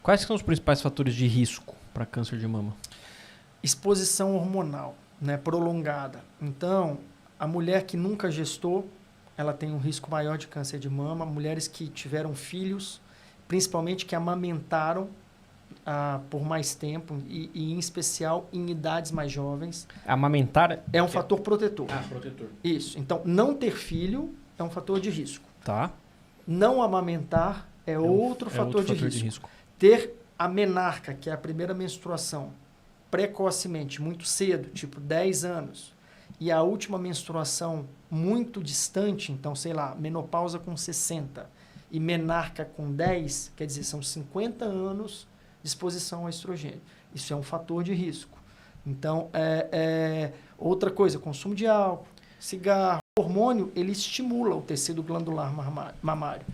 Quais são os principais fatores de risco para câncer de mama? Exposição hormonal, né, prolongada. Então, a mulher que nunca gestou, ela tem um risco maior de câncer de mama. Mulheres que tiveram filhos, principalmente que amamentaram por mais tempo e, em especial, em idades mais jovens. Amamentar é um fator protetor. Protetor. Isso. Então, não ter filho é um fator de risco. Tá. Não amamentar é outro fator de risco. Ter a menarca, que é a primeira menstruação, precocemente, muito cedo, tipo 10 anos, e a última menstruação muito distante, então, sei lá, menopausa com 60 e menarca com 10, quer dizer, são 50 anos de exposição ao estrogênio. Isso é um fator de risco. Então, outra coisa, consumo de álcool, cigarro. O hormônio, ele estimula o tecido glandular mamário.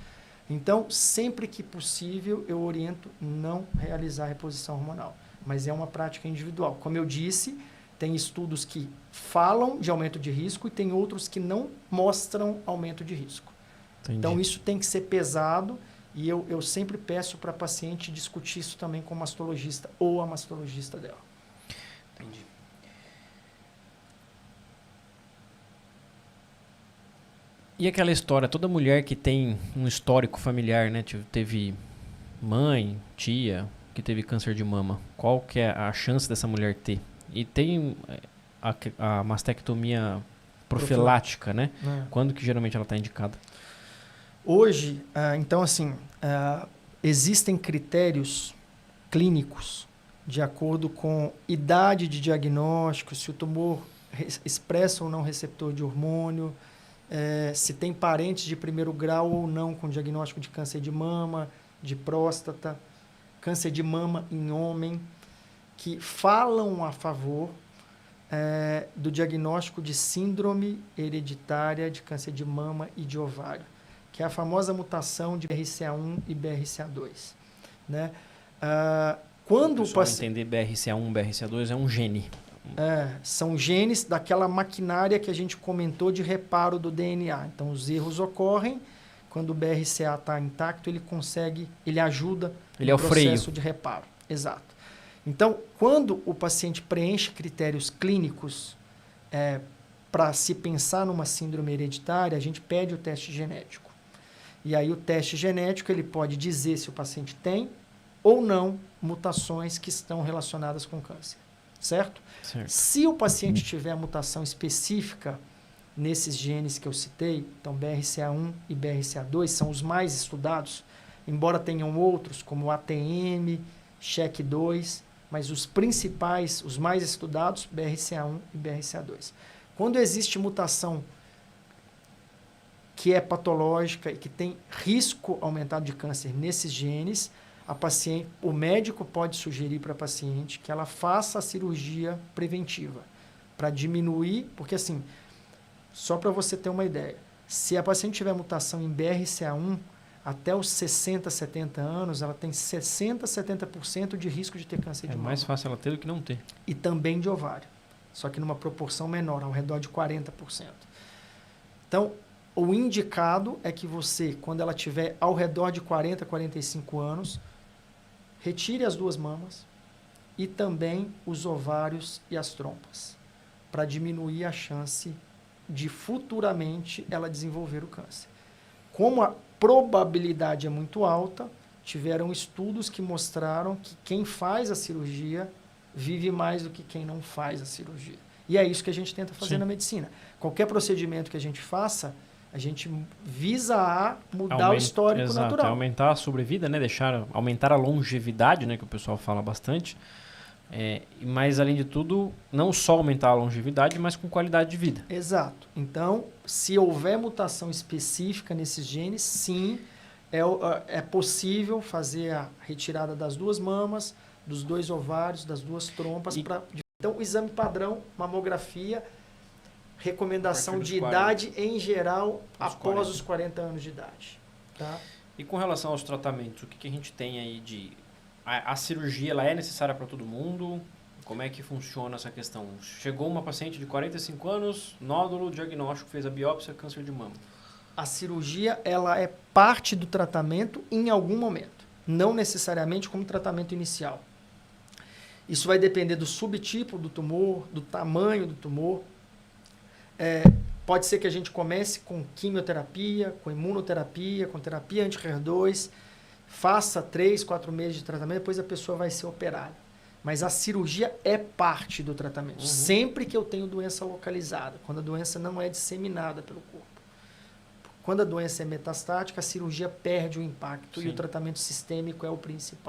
Então, sempre que possível, eu oriento não realizar reposição hormonal. Mas é uma prática individual. Como eu disse, tem estudos que falam de aumento de risco e tem outros que não mostram aumento de risco. Entendi. Então, isso tem que ser pesado e eu sempre peço para a paciente discutir isso também com o mastologista ou a mastologista dela. Entendi. E aquela história, toda mulher que tem um histórico familiar, né? Teve mãe, tia, que teve câncer de mama. Qual que é a chance dessa mulher ter? E tem a mastectomia profilática, né? Quando que geralmente ela está indicada? Hoje, então assim, existem critérios clínicos de acordo com idade de diagnóstico, se o tumor expressa ou não receptor de hormônio, se tem parentes de primeiro grau ou não com diagnóstico de câncer de mama, de próstata, câncer de mama em homem, que falam a favor do diagnóstico de síndrome hereditária de câncer de mama e de ovário, que é a famosa mutação de BRCA1 e BRCA2. Né? Quando o paciente entender BRCA1 e BRCA2 é um gene. São genes daquela maquinária que a gente comentou de reparo do DNA. Então, os erros ocorrem quando o BRCA está intacto, ele ajuda no processo de reparo. Exato. Então, quando o paciente preenche critérios clínicos para se pensar numa síndrome hereditária, a gente pede o teste genético. E aí o teste genético ele pode dizer se o paciente tem ou não mutações que estão relacionadas com câncer. Certo? Se o paciente tiver a mutação específica nesses genes que eu citei, então BRCA1 e BRCA2 são os mais estudados, embora tenham outros como ATM, SHEC2, mas os principais, os mais estudados, BRCA1 e BRCA2. Quando existe mutação que é patológica e que tem risco aumentado de câncer nesses genes, o médico pode sugerir para a paciente que ela faça a cirurgia preventiva para diminuir, porque assim, só para você ter uma ideia, se a paciente tiver mutação em BRCA1, até os 60, 70 anos, ela tem 60, 70% de risco de ter câncer de mama. É mais fácil ela ter do que não ter. E também de ovário, só que numa proporção menor, ao redor de 40%. Então, o indicado é que você, quando ela tiver ao redor de 40, 45 anos, retire as duas mamas e também os ovários e as trompas, para diminuir a chance de futuramente ela desenvolver o câncer. Como a probabilidade é muito alta, tiveram estudos que mostraram que quem faz a cirurgia vive mais do que quem não faz a cirurgia. E é isso que a gente tenta fazer na medicina. Qualquer procedimento que a gente faça, a gente visa mudar o histórico natural. Aumentar a sobrevida, né? Aumentar a longevidade, né? Que o pessoal fala bastante. Mas, além de tudo, não só aumentar a longevidade, mas com qualidade de vida. Exato. Então, se houver mutação específica nesses genes, sim, é possível fazer a retirada das duas mamas, dos dois ovários, das duas trompas. Então, o exame padrão, mamografia, recomendação de idade em geral após os 40 anos de idade. Tá? E com relação aos tratamentos, o que a gente tem aí de... A cirurgia ela é necessária para todo mundo? Como é que funciona essa questão? Chegou uma paciente de 45 anos, nódulo, diagnóstico, fez a biópsia, câncer de mama. A cirurgia ela é parte do tratamento em algum momento. não necessariamente como tratamento inicial. Isso vai depender do subtipo do tumor, do tamanho do tumor. Pode ser que a gente comece com quimioterapia, com imunoterapia, com terapia anti-HER2, faça 3, 4 meses de tratamento, depois a pessoa vai ser operada. Mas a cirurgia é parte do tratamento, sempre que eu tenho doença localizada, quando a doença não é disseminada pelo corpo. Quando a doença é metastática, a cirurgia perde o impacto. Sim. E o tratamento sistêmico é o principal.